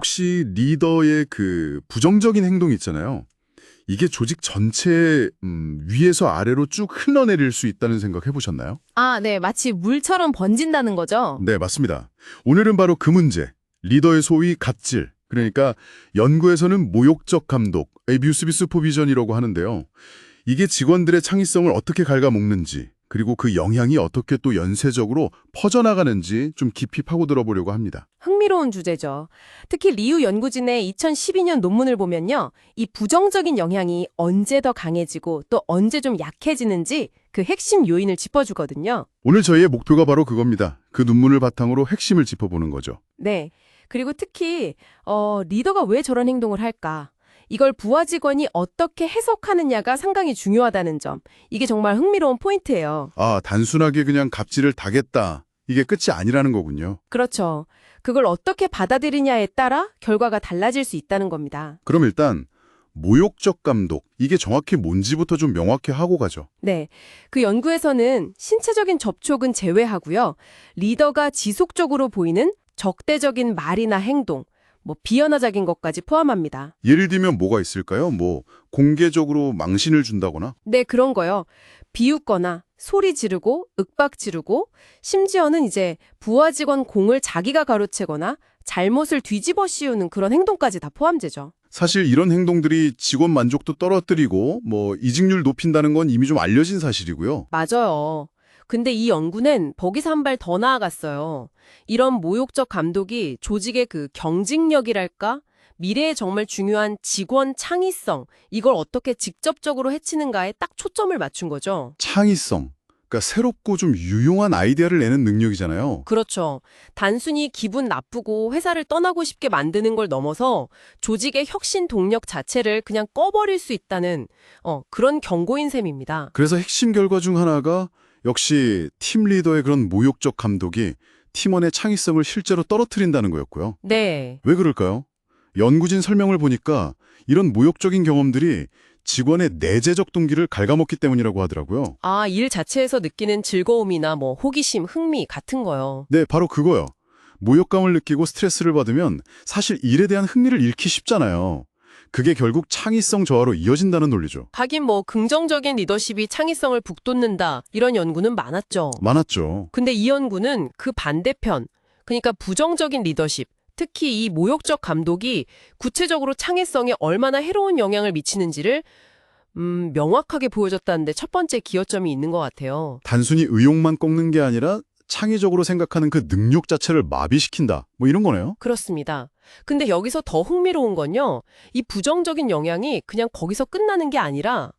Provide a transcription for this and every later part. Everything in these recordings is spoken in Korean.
혹시 리더의 그 부정적인 행동 있잖아요. 이게 조직 전체에 위에서 아래로 쭉 흘러내릴 수 있다는 생각 해보셨나요? 아, 네. 마치 물처럼 번진다는 거죠? 네, 맞습니다. 오늘은 바로 그 문제, 리더의 소위 갑질, 그러니까 연구에서는 모욕적 감독, abusive supervision이라고 하는데요. 이게 직원들의 창의성을 어떻게 갉아먹는지, 그리고 그 영향이 어떻게 또 연쇄적으로 퍼져나가는지 좀 깊이 파고들어 보려고 합니다. 흥미로운 주제죠. 특히 리우 연구진의 2012년 논문을 보면요. 이 부정적인 영향이 언제 더 강해지고 또 언제 좀 약해지는지 그 핵심 요인을 짚어주거든요. 오늘 저희의 목표가 바로 그겁니다. 그 논문을 바탕으로 핵심을 짚어보는 거죠. 네. 그리고 특히 리더가 왜 저런 행동을 할까? 이걸 부하 직원이 어떻게 해석하느냐가 상당히 중요하다는 점. 이게 정말 흥미로운 포인트예요. 아, 단순하게 그냥 갑질을 당했다. 이게 끝이 아니라는 거군요. 그렇죠. 그걸 어떻게 받아들이냐에 따라 결과가 달라질 수 있다는 겁니다. 그럼 일단 모욕적 감독, 이게 정확히 뭔지부터 좀 명확히 하고 가죠. 네. 그 연구에서는 신체적인 접촉은 제외하고요. 리더가 지속적으로 보이는 적대적인 말이나 행동, 비언어적인 것까지 포함합니다. 예를 들면 뭐가 있을까요? 공개적으로 망신을 준다거나? 네, 그런 거요. 비웃거나 소리 지르고 윽박 지르고 심지어는 이제 부하 직원 공을 자기가 가로채거나 잘못을 뒤집어 씌우는 그런 행동까지 다 포함되죠. 사실 이런 행동들이 직원 만족도 떨어뜨리고 이직률 높인다는 건 이미 좀 알려진 사실이고요. 맞아요. 근데 이 연구는 거기서 한 발 더 나아갔어요. 이런 모욕적 감독이 조직의 그 경직력이랄까? 미래에 정말 중요한 직원 창의성, 이걸 어떻게 직접적으로 해치는가에 딱 초점을 맞춘 거죠. 창의성, 그러니까 새롭고 좀 유용한 아이디어를 내는 능력이잖아요. 그렇죠. 단순히 기분 나쁘고 회사를 떠나고 싶게 만드는 걸 넘어서 조직의 혁신 동력 자체를 그냥 꺼버릴 수 있다는 그런 경고인 셈입니다. 그래서 핵심 결과 중 하나가 역시 팀 리더의 그런 모욕적 감독이 팀원의 창의성을 실제로 떨어뜨린다는 거였고요. 네. 왜 그럴까요? 연구진 설명을 보니까 이런 모욕적인 경험들이 직원의 내재적 동기를 갉아먹기 때문이라고 하더라고요. 아, 일 자체에서 느끼는 즐거움이나 호기심, 흥미 같은 거요. 네, 바로 그거요. 모욕감을 느끼고 스트레스를 받으면 사실 일에 대한 흥미를 잃기 쉽잖아요. 그게 결국 창의성 저하로 이어진다는 논리죠. 하긴 긍정적인 리더십이 창의성을 북돋는다 이런 연구는 많았죠. 많았죠. 근데 이 연구는 그 반대편, 그러니까 부정적인 리더십, 특히 이 모욕적 감독이 구체적으로 창의성에 얼마나 해로운 영향을 미치는지를 명확하게 보여줬다는데 첫 번째 기여점이 있는 것 같아요. 단순히 의욕만 꺾는 게 아니라 창의적으로 생각하는 그 능력 자체를 마비시킨다. 이런 거네요. 그렇습니다. 근데 여기서 더 흥미로운 건요. 이 부정적인 영향이 그냥 거기서 끝나는 게 아니라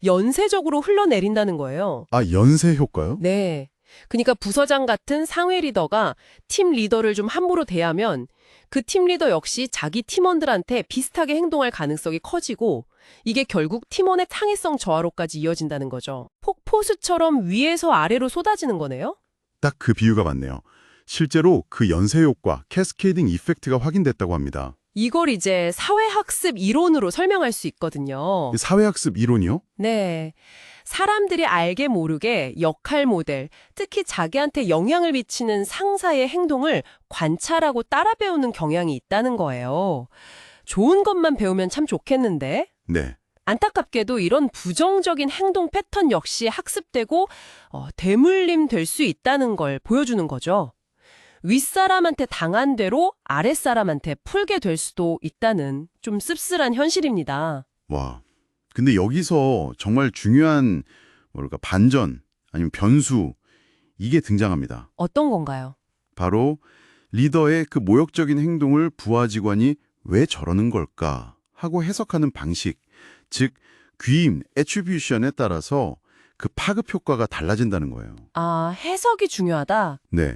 연쇄적으로 흘러내린다는 거예요. 아, 연쇄 효과요? 네. 그러니까 부서장 같은 상위 리더가 팀 리더를 좀 함부로 대하면 그 팀 리더 역시 자기 팀원들한테 비슷하게 행동할 가능성이 커지고 이게 결국 팀원의 창의성 저하로까지 이어진다는 거죠. 폭포수처럼 위에서 아래로 쏟아지는 거네요. 딱 그 비유가 맞네요. 실제로 그 연쇄 효과, 캐스케이딩 이펙트가 확인됐다고 합니다. 이걸 이제 사회학습 이론으로 설명할 수 있거든요. 이 사회학습 이론이요? 네. 사람들이 알게 모르게 역할 모델, 특히 자기한테 영향을 미치는 상사의 행동을 관찰하고 따라 배우는 경향이 있다는 거예요. 좋은 것만 배우면 참 좋겠는데? 네. 안타깝게도 이런 부정적인 행동 패턴 역시 학습되고 대물림 될 수 있다는 걸 보여주는 거죠. 윗사람한테 당한 대로 아랫사람한테 풀게 될 수도 있다는 좀 씁쓸한 현실입니다. 와. 근데 여기서 정말 중요한 반전 아니면 변수 이게 등장합니다. 어떤 건가요? 바로 리더의 그 모욕적인 행동을 부하 직원이 왜 저러는 걸까 하고 해석하는 방식, 즉 귀임, 애트리뷰션에 따라서 그 파급 효과가 달라진다는 거예요. 아, 해석이 중요하다. 네.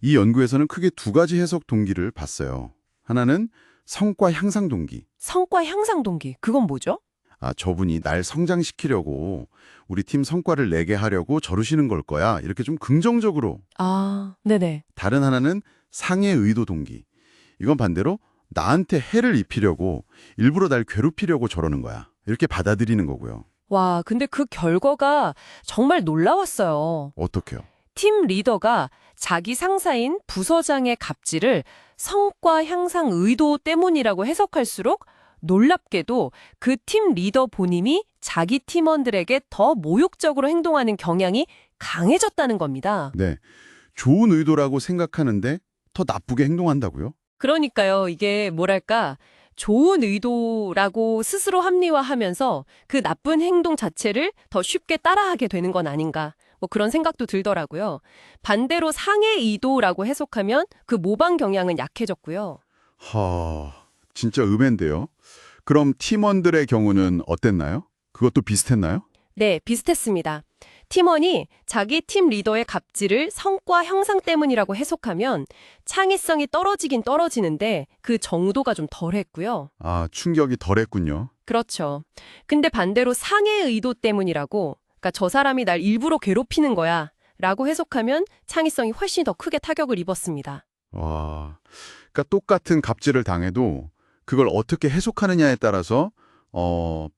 이 연구에서는 크게 두 가지 해석 동기를 봤어요. 하나는 성과 향상 동기. 성과 향상 동기, 그건 뭐죠? 아, 저분이 날 성장시키려고 우리 팀 성과를 내게 하려고 저러시는 걸 거야. 이렇게 좀 긍정적으로. 아, 네네. 다른 하나는 상해 의도 동기. 이건 반대로 나한테 해를 입히려고 일부러 날 괴롭히려고 저러는 거야. 이렇게 받아들이는 거고요. 와, 근데 그 결과가 정말 놀라웠어요. 어떻게요? 팀 리더가 자기 상사인 부서장의 갑질을 성과 향상 의도 때문이라고 해석할수록 놀랍게도 그 팀 리더 본인이 자기 팀원들에게 더 모욕적으로 행동하는 경향이 강해졌다는 겁니다. 네. 좋은 의도라고 생각하는데 더 나쁘게 행동한다고요? 그러니까요, 이게 뭐랄까, 좋은 의도라고 스스로 합리화하면서 그 나쁜 행동 자체를 더 쉽게 따라하게 되는 건 아닌가. 뭐 그런 생각도 들더라고요. 반대로 상해 의도라고 해석하면 그 모방 경향은 약해졌고요. 진짜 의외인데요. 그럼 팀원들의 경우는 어땠나요? 그것도 비슷했나요? 네, 비슷했습니다. 팀원이 자기 팀 리더의 갑질을 성과 형상 때문이라고 해석하면 창의성이 떨어지긴 떨어지는데 그 정도가 좀 덜했고요. 충격이 덜했군요. 그렇죠. 근데 반대로 상해 의도 때문이라고, 그러니까 저 사람이 날 일부러 괴롭히는 거야 라고 해석하면 창의성이 훨씬 더 크게 타격을 입었습니다. 그러니까 똑같은 갑질을 당해도 그걸 어떻게 해석하느냐에 따라서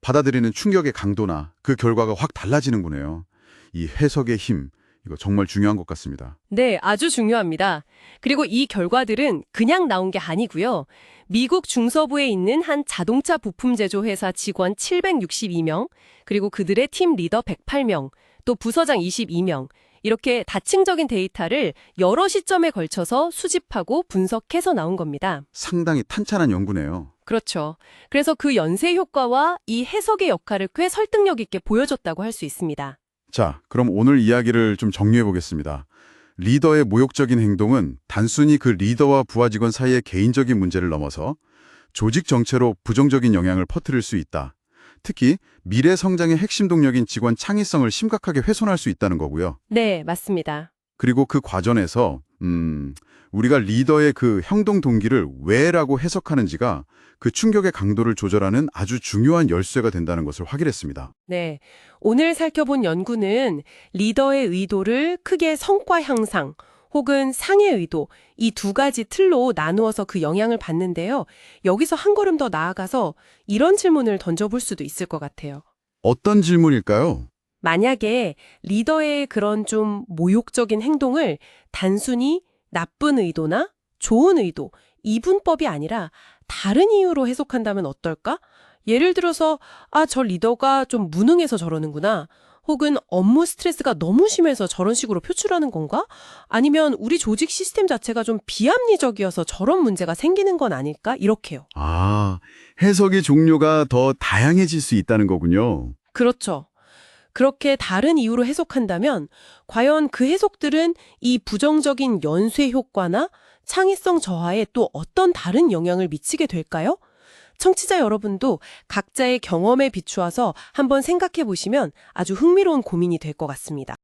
받아들이는 충격의 강도나 그 결과가 확 달라지는구네요. 이 해석의 힘, 이거 정말 중요한 것 같습니다. 네, 아주 중요합니다. 그리고 이 결과들은 그냥 나온 게 아니고요. 미국 중서부에 있는 한 자동차 부품 제조 회사 직원 762명, 그리고 그들의 팀 리더 108명, 또 부서장 22명, 이렇게 다층적인 데이터를 여러 시점에 걸쳐서 수집하고 분석해서 나온 겁니다. 상당히 탄탄한 연구네요. 그렇죠. 그래서 그 연쇄 효과와 이 해석의 역할을 꽤 설득력 있게 보여줬다고 할 수 있습니다. 자, 그럼 오늘 이야기를 좀 정리해 보겠습니다. 리더의 모욕적인 행동은 단순히 그 리더와 부하 직원 사이의 개인적인 문제를 넘어서 조직 전체로 부정적인 영향을 퍼뜨릴 수 있다. 특히 미래 성장의 핵심 동력인 직원 창의성을 심각하게 훼손할 수 있다는 거고요. 네, 맞습니다. 그리고 그 과정에서 우리가 리더의 그 행동 동기를 왜라고 해석하는지가 그 충격의 강도를 조절하는 아주 중요한 열쇠가 된다는 것을 확인했습니다. 네, 오늘 살펴본 연구는 리더의 의도를 크게 성과 향상 혹은 상해 의도 이 두 가지 틀로 나누어서 그 영향을 받는데요. 여기서 한 걸음 더 나아가서 이런 질문을 던져볼 수도 있을 것 같아요. 어떤 질문일까요? 만약에 리더의 그런 좀 모욕적인 행동을 단순히 나쁜 의도나 좋은 의도, 이분법이 아니라 다른 이유로 해석한다면 어떨까? 예를 들어서 저 리더가 좀 무능해서 저러는구나. 혹은 업무 스트레스가 너무 심해서 저런 식으로 표출하는 건가? 아니면 우리 조직 시스템 자체가 좀 비합리적이어서 저런 문제가 생기는 건 아닐까? 이렇게요. 해석의 종류가 더 다양해질 수 있다는 거군요. 그렇죠. 그렇게 다른 이유로 해석한다면 과연 그 해석들은 이 부정적인 연쇄 효과나 창의성 저하에 또 어떤 다른 영향을 미치게 될까요? 청취자 여러분도 각자의 경험에 비추어서 한번 생각해 보시면 아주 흥미로운 고민이 될 것 같습니다.